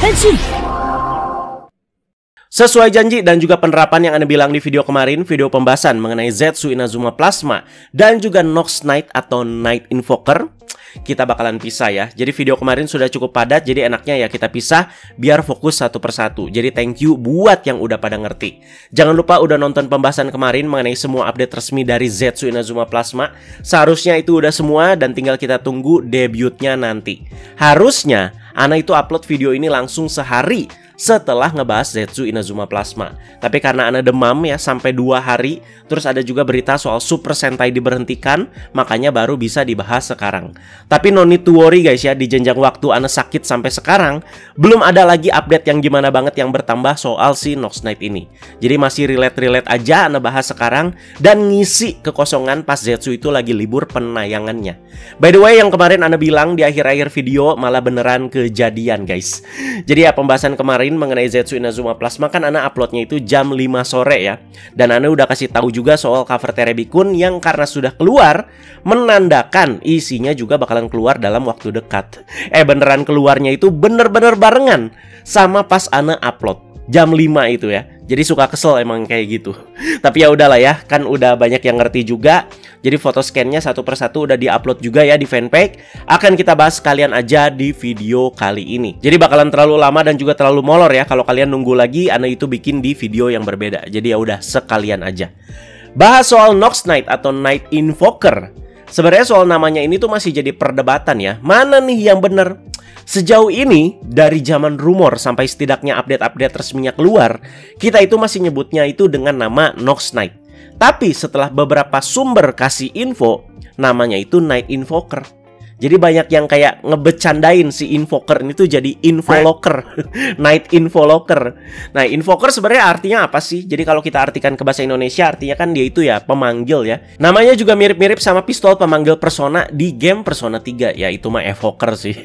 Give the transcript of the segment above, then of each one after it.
Henshin. Sesuai janji dan juga penerapan yang Anda bilang di video kemarin, video pembahasan mengenai Zetsu Inazuma Plasma dan juga Nox Knight atau Night Invoker, kita bakalan pisah ya. Jadi video kemarin sudah cukup padat, jadi enaknya ya kita pisah biar fokus satu persatu. Jadi thank you buat yang udah pada ngerti. Jangan lupa udah nonton pembahasan kemarin mengenai semua update resmi dari Zetsu Inazuma Plasma. Seharusnya itu udah semua dan tinggal kita tunggu debutnya nanti. Harusnya Ana itu upload video ini langsung sehari setelah ngebahas Zetsu Inazuma Plasma. Tapi karena Ana demam ya sampai 2 hari, terus ada juga berita soal Super Sentai diberhentikan, makanya baru bisa dibahas sekarang. Tapi no need to worry guys ya, di jenjang waktu Ana sakit sampai sekarang, belum ada lagi update yang gimana banget yang bertambah soal si Nox Knight ini. Jadi masih relate-relate aja Ana bahas sekarang dan ngisi kekosongan pas Zetsu itu lagi libur penayangannya. By the way, yang kemarin Ana bilang di akhir-akhir video malah beneran kejadian guys. Jadi ya pembahasan kemarin mengenai Zetsu Inazuma Plasma kan Ana uploadnya itu jam 5 sore ya. Dan Ana udah kasih tahu juga soal cover Terebikun yang karena sudah keluar, menandakan isinya juga bakalan keluar dalam waktu dekat. Beneran keluarnya itu bener-bener barengan sama pas Ana upload jam 5 itu ya. Jadi suka kesel emang kayak gitu. Tapi ya udahlah ya, kan udah banyak yang ngerti juga. Jadi foto scan-nya satu persatu udah di-upload juga ya di fanpage. Akan kita bahas sekalian aja di video kali ini. Jadi bakalan terlalu lama dan juga terlalu molor ya kalau kalian nunggu lagi Ana itu bikin di video yang berbeda. Jadi ya udah sekalian aja. Bahas soal Nox Knight atau Night Invoker. Sebenarnya soal namanya ini tuh masih jadi perdebatan ya. Mana nih yang bener? Sejauh ini, dari zaman rumor sampai setidaknya update-update resminya keluar, kita itu masih nyebutnya itu dengan nama Nox Knight. Tapi setelah beberapa sumber kasih info, namanya itu Night Invoker. Jadi banyak yang kayak ngebecandain si Invoker ini tuh jadi Involocker. Night Involocker. Nah, Invoker sebenarnya artinya apa sih? Jadi kalau kita artikan ke bahasa Indonesia, artinya kan dia itu ya pemanggil ya. Namanya juga mirip-mirip sama pistol pemanggil Persona di game Persona 3. Ya itu mah Evoker sih.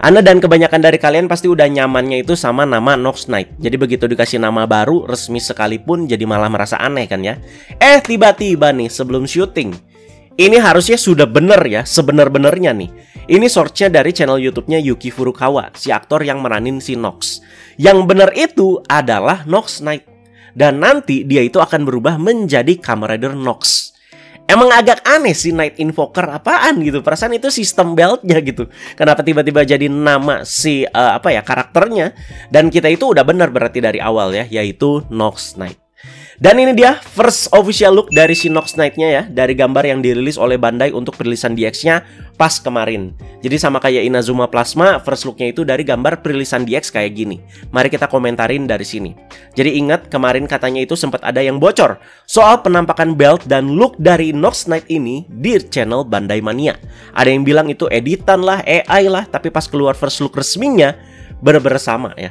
Anda dan kebanyakan dari kalian pasti udah nyamannya itu sama nama Nox Knight. Jadi begitu dikasih nama baru, resmi sekalipun jadi malah merasa aneh kan ya. Tiba-tiba nih sebelum syuting, ini harusnya sudah bener ya, sebenar-benernya nih. Ini source-nya dari channel YouTube-nya Yuki Furukawa, si aktor yang meranin si Nox. Yang bener itu adalah Nox Knight. Dan nanti dia itu akan berubah menjadi Kamen Rider Nox. Emang agak aneh sih Night Invoker apaan gitu. Perasaan itu sistem belt-nya gitu. Kenapa tiba-tiba jadi nama si karakternya. Dan kita itu udah bener berarti dari awal ya, yaitu Nox Knight. Dan ini dia first official look dari si Nox Knight-nya ya, dari gambar yang dirilis oleh Bandai untuk perilisan DX-nya pas kemarin. Jadi sama kayak Inazuma Plasma, first look-nya itu dari gambar perilisan DX kayak gini. Mari kita komentarin dari sini. Jadi ingat kemarin katanya itu sempat ada yang bocor soal penampakan belt dan look dari Nox Knight ini di channel Bandai Mania. Ada yang bilang itu editan lah, AI lah, tapi pas keluar first look resminya bener-bener sama ya.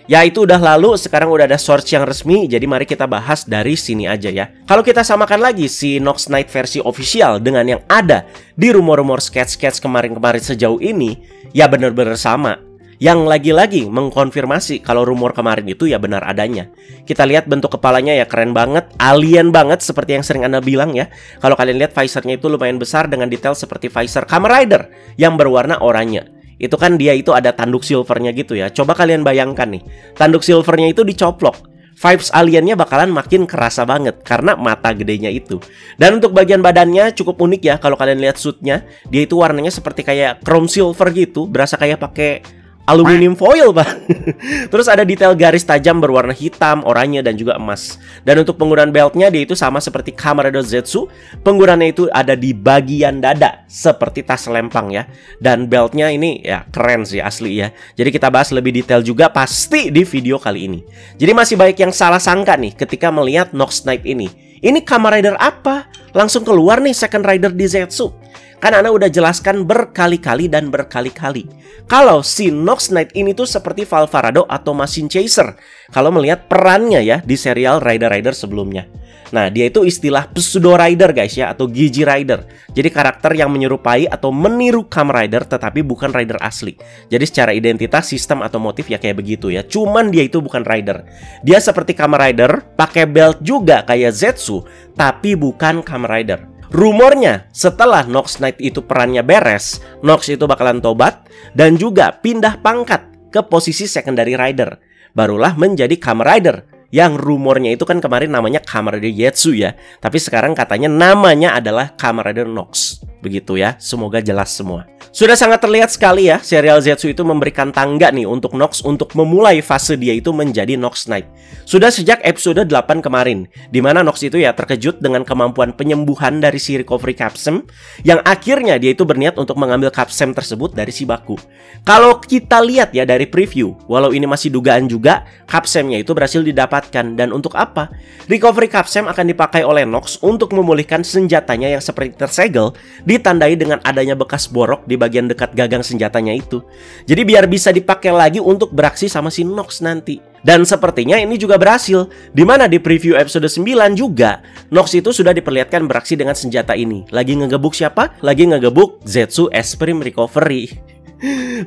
Ya itu udah lalu, sekarang udah ada source yang resmi, jadi mari kita bahas dari sini aja ya. Kalau kita samakan lagi si Nox Knight versi official dengan yang ada di rumor-rumor sketch-sketch kemarin-kemarin sejauh ini, ya bener-bener sama. Yang lagi-lagi mengkonfirmasi kalau rumor kemarin itu ya benar adanya. Kita lihat bentuk kepalanya ya keren banget, alien banget seperti yang sering Anda bilang ya. Kalau kalian lihat visornya itu lumayan besar dengan detail seperti visor Kamen Rider yang berwarna oranye. Itu kan dia itu ada tanduk silvernya gitu ya. Coba kalian bayangkan nih, tanduk silvernya itu dicoplok, vibes aliennya bakalan makin kerasa banget karena mata gedenya itu. Dan untuk bagian badannya cukup unik ya. Kalau kalian lihat suitnya, dia itu warnanya seperti kayak chrome silver gitu, berasa kayak pakai aluminium foil pak. Terus ada detail garis tajam berwarna hitam, oranye, dan juga emas. Dan untuk penggunaan beltnya dia itu sama seperti Kamen Rider Zetsu. Penggunaannya itu ada di bagian dada seperti tas lempang ya. Dan beltnya ini ya keren sih asli ya. Jadi kita bahas lebih detail juga pasti di video kali ini. Jadi masih banyak yang salah sangka nih ketika melihat Nox Knight ini. Ini Kamen Rider apa? Langsung keluar nih Second Rider di Zetsu. Kan Ana udah jelaskan berkali-kali dan berkali-kali kalau si Nox Knight ini tuh seperti Valvarado atau Machine Chaser kalau melihat perannya ya di serial Rider-Rider sebelumnya. Nah, dia itu istilah pseudo rider guys ya, atau Gigi Rider. Jadi karakter yang menyerupai atau meniru Kamen Rider tetapi bukan rider asli. Jadi secara identitas, sistem atau motif ya kayak begitu ya. Cuman dia itu bukan rider. Dia seperti Kamen Rider, pakai belt juga kayak Zetsu, tapi bukan Kamen Rider. Rumornya setelah Nox Knight itu perannya beres, Nox itu bakalan tobat dan juga pindah pangkat ke posisi secondary rider. Barulah menjadi Kamen Rider. Yang rumornya itu kan kemarin namanya Kamen Rider Zetsu ya. Tapi sekarang katanya namanya adalah Kamen Rider Nox. Begitu ya, semoga jelas semua. Sudah sangat terlihat sekali ya, serial Zetsu itu memberikan tangga nih untuk Nox untuk memulai fase dia itu menjadi Nox Knight. Sudah sejak episode 8 kemarin, di mana Nox itu ya terkejut dengan kemampuan penyembuhan dari si recovery capsem, yang akhirnya dia itu berniat untuk mengambil capsem tersebut dari si Baku. Kalau kita lihat ya dari preview, walau ini masih dugaan juga, capsemnya itu berhasil didapatkan. Dan untuk apa? Recovery capsem akan dipakai oleh Nox untuk memulihkan senjatanya yang seperti tersegel, ditandai dengan adanya bekas borok di bagian dekat gagang senjatanya itu. Jadi biar bisa dipakai lagi untuk beraksi sama si Nox nanti. Dan sepertinya ini juga berhasil, dimana di preview episode 9 juga Nox itu sudah diperlihatkan beraksi dengan senjata ini. Lagi ngegebuk siapa? Lagi ngegebuk Zetsu Esprim Recovery.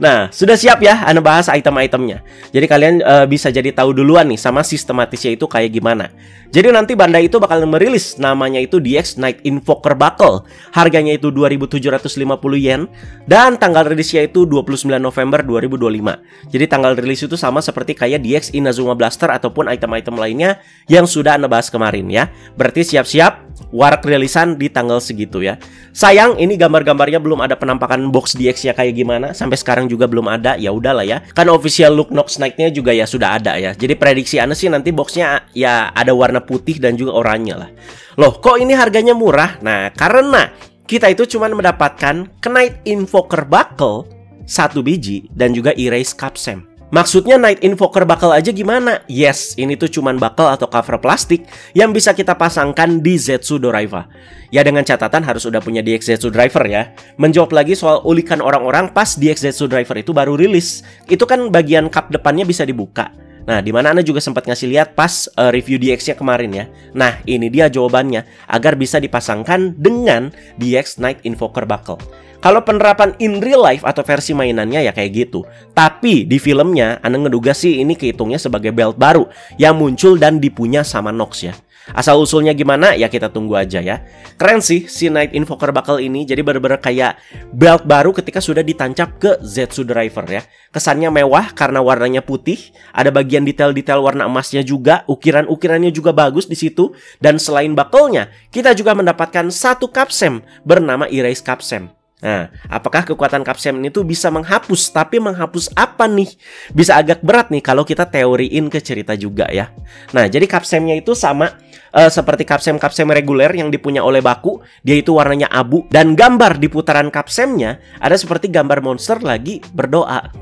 Nah, sudah siap ya Anda bahas item-itemnya. Jadi kalian bisa jadi tahu duluan nih sama sistematisnya itu kayak gimana. Jadi nanti Bandai itu bakal merilis namanya itu DX Night Invoker Buckle. Harganya itu 2.750 yen. Dan tanggal rilisnya itu 29 November 2025. Jadi tanggal rilis itu sama seperti kayak DX Inazuma Blaster ataupun item-item lainnya yang sudah Anda bahas kemarin ya. Berarti siap-siap warak rilisan di tanggal segitu ya. Sayang ini gambar-gambarnya belum ada penampakan box DX-nya kayak gimana. Sampai sekarang juga belum ada. Ya udahlah ya. Kan official look Nox Knight-nya juga ya sudah ada ya. Jadi prediksi Anda sih nanti boxnya ya ada warna putih dan juga oranye lah. Loh, kok ini harganya murah? Nah, karena kita itu cuma mendapatkan Knight Invoker Buckle 1 biji dan juga Erase Capsem. Maksudnya Night Invoker Buckle aja gimana? Yes, ini tuh cuman buckle atau cover plastik yang bisa kita pasangkan di Zetsu Doraiva. Ya dengan catatan harus udah punya DX Zetsu Driver ya. Menjawab lagi soal ulikan orang-orang pas DX Zetsu Driver itu baru rilis. Itu kan bagian cup depannya bisa dibuka. Nah, dimana Anda juga sempat ngasih lihat pas review DX-nya kemarin ya. Nah, ini dia jawabannya agar bisa dipasangkan dengan DX Night Invoker Buckle. Kalau penerapan in real life atau versi mainannya ya kayak gitu. Tapi di filmnya Anda ngeduga sih ini kehitungnya sebagai belt baru yang muncul dan dipunya sama Nox ya. Asal usulnya gimana ya kita tunggu aja ya. Keren sih si Night Invoker Buckle ini. Jadi bener-bener kayak belt baru ketika sudah ditancap ke Zetsu Driver ya. Kesannya mewah karena warnanya putih. Ada bagian detail-detail warna emasnya juga. Ukiran-ukirannya juga bagus di situ. Dan selain buckle-nya, kita juga mendapatkan satu capsem bernama Erase Capsem. Nah, apakah kekuatan capsem ini tuh bisa menghapus? Tapi menghapus apa nih? Bisa agak berat nih kalau kita teoriin ke cerita juga ya. Nah, jadi capsemnya itu sama seperti capsem-capsem reguler yang dipunya oleh Baku. Dia itu warnanya abu. Dan gambar di putaran capsemnya ada seperti gambar monster lagi berdoa.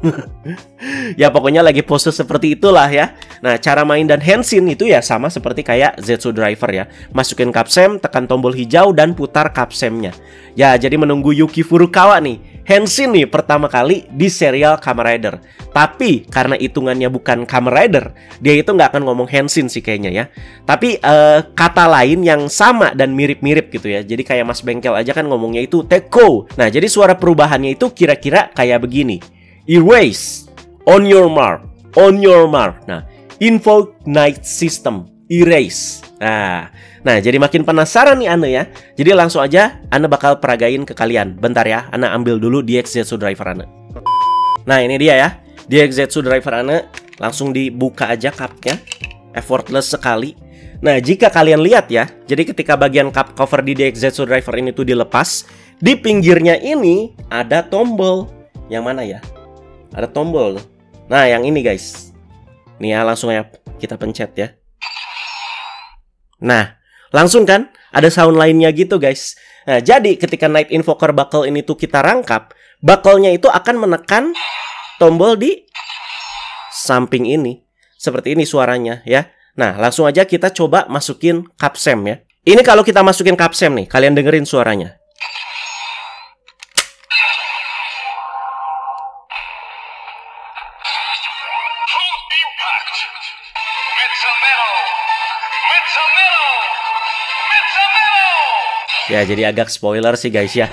Ya pokoknya lagi pose seperti itulah ya. Nah, cara main dan henshin itu ya sama seperti kayak Zetsu Driver ya. Masukin capsem, tekan tombol hijau dan putar capsemnya. Ya, jadi menunggu Yuki Furukawa nih henshin nih pertama kali di serial Kamen Rider. Tapi karena hitungannya bukan Kamen Rider, dia itu nggak akan ngomong henshin sih kayaknya ya. Tapi kata lain yang sama dan mirip-mirip gitu ya. Jadi kayak Mas Bengkel aja kan ngomongnya itu Teko. Nah, jadi suara perubahannya itu kira-kira kayak begini. Erase, on your mark, on your mark. Nah, Invoke Night System, erase. Nah, jadi makin penasaran nih Anda ya. Jadi langsung aja Anda bakal peragain ke kalian. Bentar ya, Anda ambil dulu DX Zetsu Driver Anda. Nah, ini dia ya. DX Zetsu Driver Anda. Langsung dibuka aja cupnya. Effortless sekali. Nah, jika kalian lihat ya. Jadi ketika bagian cup cover di DX Zetsu Driver ini tuh dilepas, di pinggirnya ini ada tombol. Yang mana ya? Ada tombol. Nah, yang ini guys. Nih ya, langsung ya kita pencet ya. Nah, langsung kan ada sound lainnya gitu guys. Nah, jadi ketika Night Invoker Buckle ini tuh kita rangkap, buckle-nya itu akan menekan tombol di samping ini. Seperti ini suaranya ya. Nah, langsung aja kita coba masukin capsem ya. Ini kalau kita masukin capsem nih, kalian dengerin suaranya. Ya, jadi agak spoiler sih guys ya.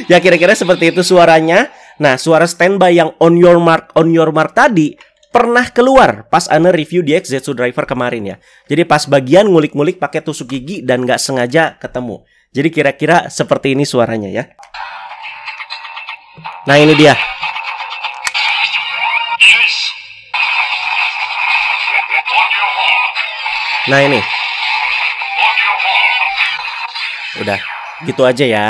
Ya kira-kira seperti itu suaranya. Nah, suara standby yang on your mark tadi pernah keluar pas Anda review DX Zetsu Driver kemarin ya. Jadi pas bagian ngulik-ngulik pakai tusuk gigi dan nggak sengaja ketemu. Jadi kira-kira seperti ini suaranya ya. Nah, ini dia. Nah ini. Udah, gitu aja ya.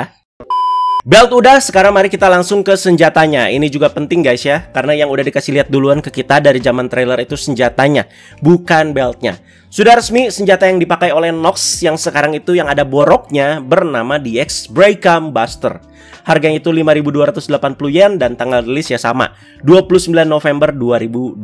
Belt udah, sekarang mari kita langsung ke senjatanya. Ini juga penting guys ya, karena yang udah dikasih lihat duluan ke kita dari zaman trailer itu senjatanya, bukan beltnya. Sudah resmi, senjata yang dipakai oleh Nox yang sekarang itu yang ada boroknya bernama DX Breakam Buster. Harganya itu 5.280 yen dan tanggal rilis ya sama, 29 November 2025.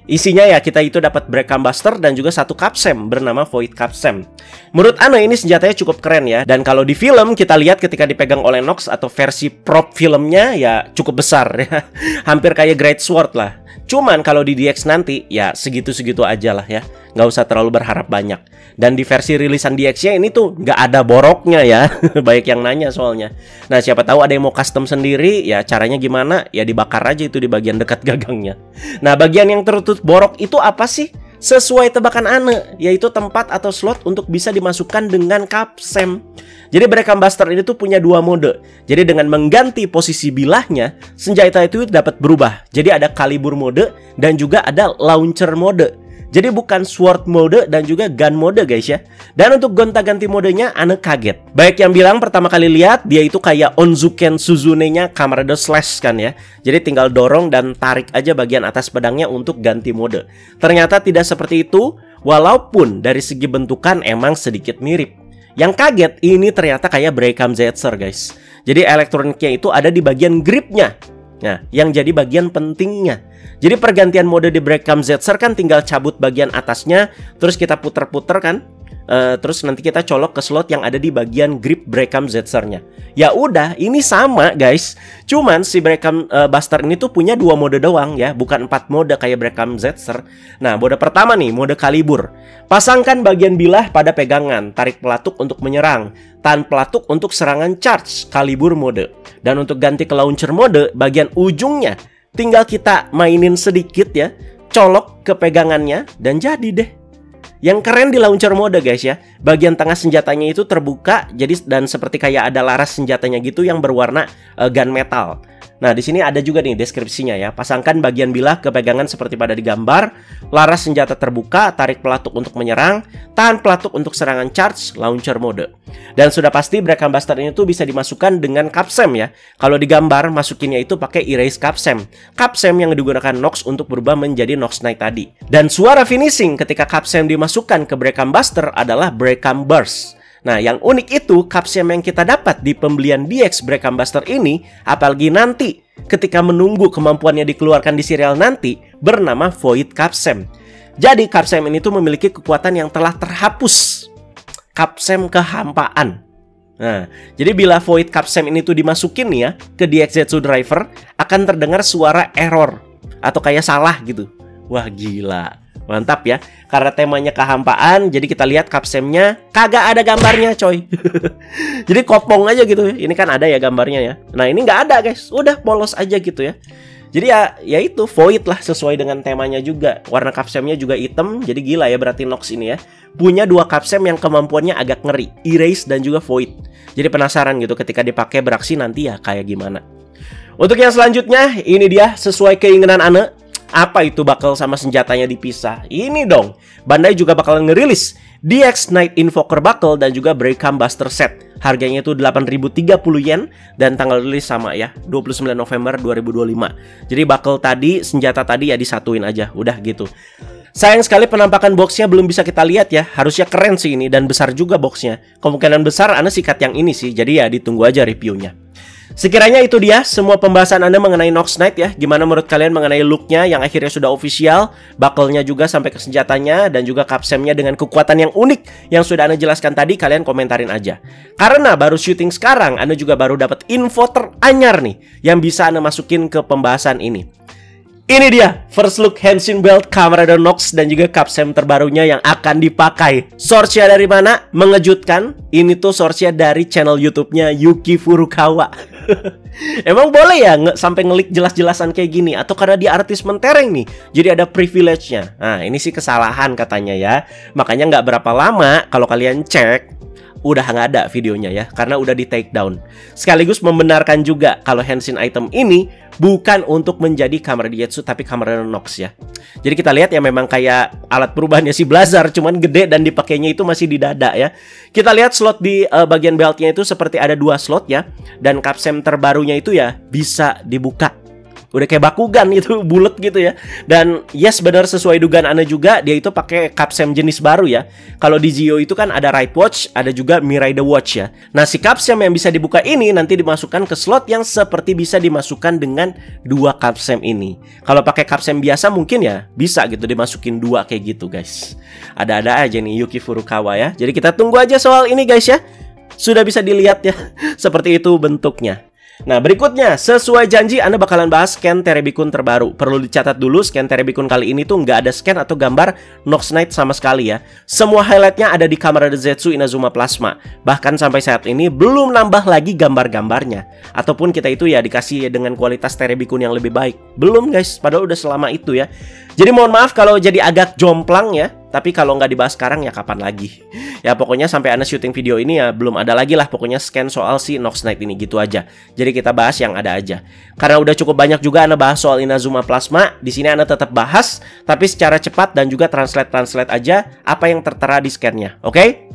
Isinya ya kita itu dapat Breakam Buster dan juga satu Capsem bernama Void Capsem. Menurut Ane ini senjatanya cukup keren ya. Dan kalau di film kita lihat ketika dipegang oleh Nox atau versi prop filmnya ya cukup besar ya. Hampir kayak Great Sword lah. Cuman kalau di DX nanti ya segitu-segitu aja lah ya. Nggak usah terlalu berharap banyak. Dan di versi rilisan DX-nya ini tuh nggak ada boroknya ya. Banyak yang nanya soalnya. Nah siapa tahu ada yang mau custom sendiri ya, caranya gimana? Ya dibakar aja itu di bagian dekat gagangnya. Nah bagian yang tertutup borok itu apa sih? Sesuai tebakan Ane, yaitu tempat atau slot untuk bisa dimasukkan dengan Capsem. Jadi Breakam Buster ini tuh punya dua mode. Jadi dengan mengganti posisi bilahnya, senjata itu dapat berubah. Jadi ada Calibur mode dan juga ada Launcher mode. Jadi bukan sword mode dan juga gun mode guys ya. Dan untuk gonta-ganti modenya Ane kaget. Baik yang bilang pertama kali lihat dia itu kayak Onzuken Suzune-nya Kamen Rider Slash kan ya. Jadi tinggal dorong dan tarik aja bagian atas pedangnya untuk ganti mode. Ternyata tidak seperti itu, walaupun dari segi bentukan emang sedikit mirip. Yang kaget ini ternyata kayak Breakam Zetser guys. Jadi elektroniknya itu ada di bagian gripnya. Nah, yang jadi bagian pentingnya. Jadi pergantian mode di Breakam Zetser kan tinggal cabut bagian atasnya, terus kita puter-puter kan, terus nanti kita colok ke slot yang ada di bagian grip Breakam Zetsernya. Ya udah, ini sama guys. Cuman si Breakam Buster ini tuh punya dua mode doang ya, bukan 4 mode kayak Breakam Zetser. Nah, mode pertama nih, mode Calibur. Pasangkan bagian bilah pada pegangan, tarik pelatuk untuk menyerang, tahan pelatuk untuk serangan charge, Calibur mode. Dan untuk ganti ke Launcher mode, bagian ujungnya tinggal kita mainin sedikit ya, colok ke pegangannya dan jadi deh. Yang keren di Launcher mode guys ya, bagian tengah senjatanya itu terbuka, jadi dan seperti kayak ada laras senjatanya gitu yang berwarna gunmetal. Nah di sini ada juga nih deskripsinya ya. Pasangkan bagian bilah ke pegangan seperti pada di gambar. Laras senjata terbuka, tarik pelatuk untuk menyerang, tahan pelatuk untuk serangan charge, Launcher mode. Dan sudah pasti Breakam Buster ini tuh bisa dimasukkan dengan Capsem ya. Kalau di gambar masukinnya itu pakai Erase Capsem. Capsem yang digunakan Nox untuk berubah menjadi Nox Knight tadi. Dan suara finishing ketika Capsem dimasukkan ke Breakam Buster adalah Breakam Burst. Nah, yang unik itu Capsem yang kita dapat di pembelian DX Breakam Buster ini, apalagi nanti ketika menunggu kemampuannya dikeluarkan di serial nanti, bernama Void Capsem. Jadi Capsem ini tuh memiliki kekuatan yang telah terhapus, Capsem kehampaan. Nah, jadi bila Void Capsem ini tuh dimasukin nih ya ke DX Zetsu Driver, akan terdengar suara error atau kayak salah gitu. Wah gila. Mantap ya, karena temanya kehampaan, jadi kita lihat Capsemnya kagak ada gambarnya coy. Jadi kopong aja gitu ya. Ini kan ada ya gambarnya ya. Nah ini nggak ada guys, udah polos aja gitu ya. Jadi ya itu void lah sesuai dengan temanya juga. Warna Capsemnya juga hitam, jadi gila ya berarti Nox ini ya. Punya dua Capsem yang kemampuannya agak ngeri, Erase dan juga Void. Jadi penasaran gitu ketika dipakai beraksi nanti ya kayak gimana. Untuk yang selanjutnya, ini dia sesuai keinginan Ane. Apa itu bakal sama senjatanya dipisah? Ini dong, Bandai juga bakalan ngerilis DX Knight Invoker Buckle dan juga Breakam Buster Set. Harganya itu 8.030 yen dan tanggal rilis sama ya, 29 November 2025. Jadi buckle tadi, senjata tadi ya disatuin aja, udah gitu. Sayang sekali penampakan boxnya belum bisa kita lihat ya. Harusnya keren sih ini dan besar juga boxnya. Kemungkinan besar Anda sikat yang ini sih, jadi ya ditunggu aja reviewnya. Sekiranya itu dia semua pembahasan Anda mengenai Nox Knight ya. Gimana menurut kalian mengenai looknya yang akhirnya sudah official, buckle-nya juga sampai ke senjatanya, dan juga Capsemnya dengan kekuatan yang unik yang sudah Anda jelaskan tadi. Kalian komentarin aja. Karena baru syuting sekarang, Anda juga baru dapat info teranyar nih yang bisa Anda masukin ke pembahasan ini. Ini dia first look Henshin Belt Kamen Rider Nox dan juga Capsem terbarunya yang akan dipakai. Source-nya dari mana? Mengejutkan. Ini tuh source-nya dari channel YouTube-nya Yuki Furukawa. Emang boleh ya sampai ngelik jelas-jelasan kayak gini? Atau karena dia artis mentereng nih, jadi ada privilege-nya? Nah ini sih kesalahan katanya ya. Makanya nggak berapa lama kalau kalian cek, udah nggak ada videonya ya, karena udah di take down. Sekaligus membenarkan juga kalau Henshin item ini bukan untuk menjadi Kamen Rider Zetsu tapi Kamen Rider Nox ya. Jadi kita lihat ya memang kayak alat perubahannya si Blazar, cuman gede dan dipakainya itu masih di dada ya. Kita lihat slot di bagian beltnya itu seperti ada 2 slot ya, dan Capsem terbarunya itu ya bisa dibuka. Udah kayak Bakugan itu, bulat gitu ya. Dan yes, benar sesuai dugaan Anda juga, dia itu pakai Capsem jenis baru ya. Kalau di Zio itu kan ada Right Watch, ada juga Mirai the Watch ya. Nah, si Capsem yang bisa dibuka ini nanti dimasukkan ke slot yang seperti bisa dimasukkan dengan 2 Capsem ini. Kalau pakai Capsem biasa mungkin ya bisa gitu dimasukin 2 kayak gitu guys. Ada-ada aja nih Yuki Furukawa ya. Jadi kita tunggu aja soal ini guys ya. Sudah bisa dilihat ya, seperti itu bentuknya. Nah, berikutnya, sesuai janji Anda bakalan bahas scan Terebikun terbaru. Perlu dicatat dulu, scan Terebikun kali ini tuh nggak ada scan atau gambar Nox Knight sama sekali ya. Semua highlightnya ada di Kamen Rider Zetsu Inazuma Plasma. Bahkan sampai saat ini belum nambah lagi gambar-gambarnya. Ataupun kita itu ya dikasih dengan kualitas Terebikun yang lebih baik. Belum guys, padahal udah selama itu ya. Jadi mohon maaf kalau jadi agak jomplang ya. Tapi kalau nggak dibahas sekarang ya kapan lagi. Ya pokoknya sampai Anda syuting video ini ya belum ada lagi lah. Pokoknya scan soal si Nox Knight ini gitu aja. Jadi kita bahas yang ada aja. Karena udah cukup banyak juga Anda bahas soal Inazuma Plasma. Di sini Anda tetap bahas, tapi secara cepat dan juga translate aja apa yang tertera di scan-nya. Oke?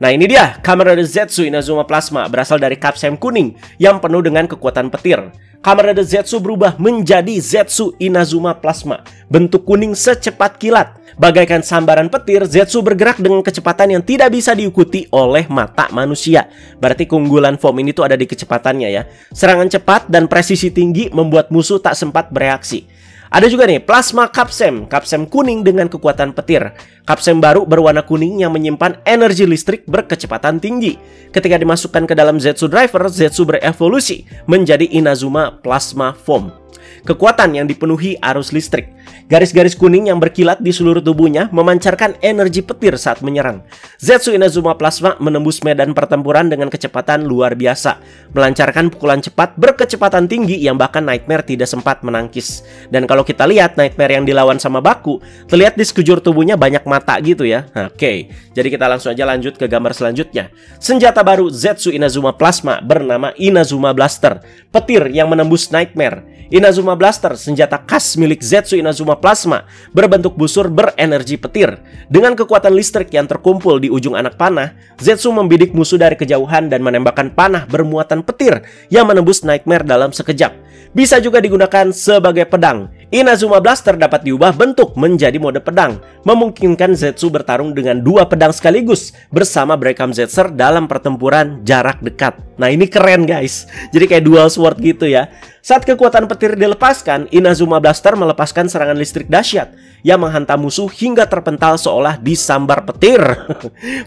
Nah ini dia, Kamen Rider Zetsu Inazuma Plasma berasal dari Capsem kuning yang penuh dengan kekuatan petir. Kamen Rider Zetsu berubah menjadi Zetsu Inazuma Plasma. Bentuk kuning secepat kilat. Bagaikan sambaran petir, Zetsu bergerak dengan kecepatan yang tidak bisa diikuti oleh mata manusia. Berarti keunggulan form ini tuh ada di kecepatannya ya. Serangan cepat dan presisi tinggi membuat musuh tak sempat bereaksi. Ada juga nih Plasma Capsem, Capsem kuning dengan kekuatan petir. Capsem baru berwarna kuning yang menyimpan energi listrik berkecepatan tinggi. Ketika dimasukkan ke dalam Zetsu Driver, Zetsu berevolusi menjadi Inazuma Plasma Form. Kekuatan yang dipenuhi arus listrik. Garis-garis kuning yang berkilat di seluruh tubuhnya memancarkan energi petir saat menyerang. Zetsu Inazuma Plasma menembus medan pertempuran dengan kecepatan luar biasa, melancarkan pukulan cepat berkecepatan tinggi yang bahkan Nightmare tidak sempat menangkis. Dan kalau kita lihat Nightmare yang dilawan sama Baku, terlihat di sekujur tubuhnya banyak mata gitu ya. Oke, jadi kita langsung aja lanjut ke gambar selanjutnya. Senjata baru Zetsu Inazuma Plasma bernama Inazuma Blaster, petir yang menembus Nightmare. Inazuma Blaster, senjata khas milik Zetsu Inazuma Plasma, berbentuk busur berenergi petir. Dengan kekuatan listrik yang terkumpul di ujung anak panah, Zetsu membidik musuh dari kejauhan dan menembakkan panah bermuatan petir yang menembus Nightmare dalam sekejap. Bisa juga digunakan sebagai pedang. Inazuma Blaster dapat diubah bentuk menjadi mode pedang, memungkinkan Zetsu bertarung dengan 2 pedang sekaligus bersama Brackham Zetser dalam pertempuran jarak dekat. Nah ini keren guys, jadi kayak dual sword gitu ya. Saat kekuatan petir dilepaskan, Inazuma Blaster melepaskan serangan listrik dahsyat yang menghantam musuh hingga terpental seolah disambar petir.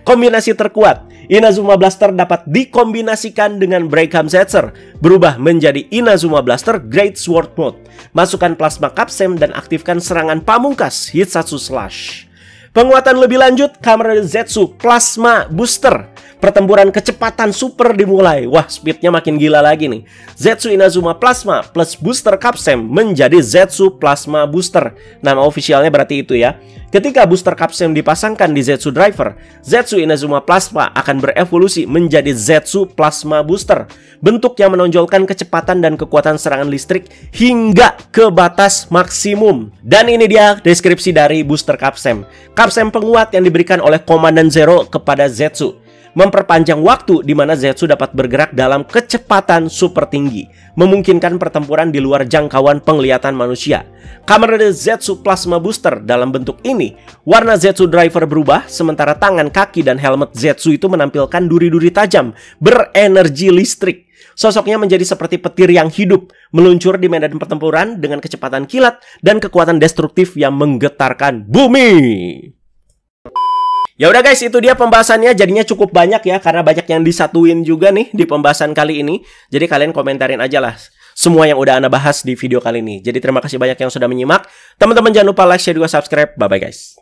Kombinasi terkuat, Inazuma Blaster dapat dikombinasikan dengan Brackham Zetser, berubah menjadi Inazuma Blaster Great Sword Mode. Masukkan Plasma Capsem dan aktifkan serangan pamungkas Hitsatsu Slash. Penguatan lebih lanjut, Kamen Rider Zetsu Plasma Booster. Pertempuran kecepatan super dimulai. Wah, speednya makin gila lagi nih. Zetsu Inazuma Plasma plus Booster Capsem menjadi Zetsu Plasma Booster. Nama ofisialnya berarti itu ya. Ketika Booster Capsem dipasangkan di Zetsu Driver, Zetsu Inazuma Plasma akan berevolusi menjadi Zetsu Plasma Booster. Bentuk yang menonjolkan kecepatan dan kekuatan serangan listrik hingga ke batas maksimum. Dan ini dia deskripsi dari Booster Capsem. Capsem penguat yang diberikan oleh Komandan Zero kepada Zetsu. Memperpanjang waktu di mana Zetsu dapat bergerak dalam kecepatan super tinggi, memungkinkan pertempuran di luar jangkauan penglihatan manusia. Kamen Rider Zetsu Plasma Booster dalam bentuk ini, warna Zetsu Driver berubah, sementara tangan, kaki, dan helmet Zetsu itu menampilkan duri-duri tajam berenergi listrik. Sosoknya menjadi seperti petir yang hidup, meluncur di medan pertempuran dengan kecepatan kilat dan kekuatan destruktif yang menggetarkan bumi. Ya udah guys, itu dia pembahasannya. Jadinya cukup banyak ya, karena banyak yang disatuin juga nih di pembahasan kali ini. Jadi kalian komentarin aja lah semua yang udah Anda bahas di video kali ini. Jadi terima kasih banyak yang sudah menyimak. Teman-teman jangan lupa like, share, juga subscribe. Bye-bye guys.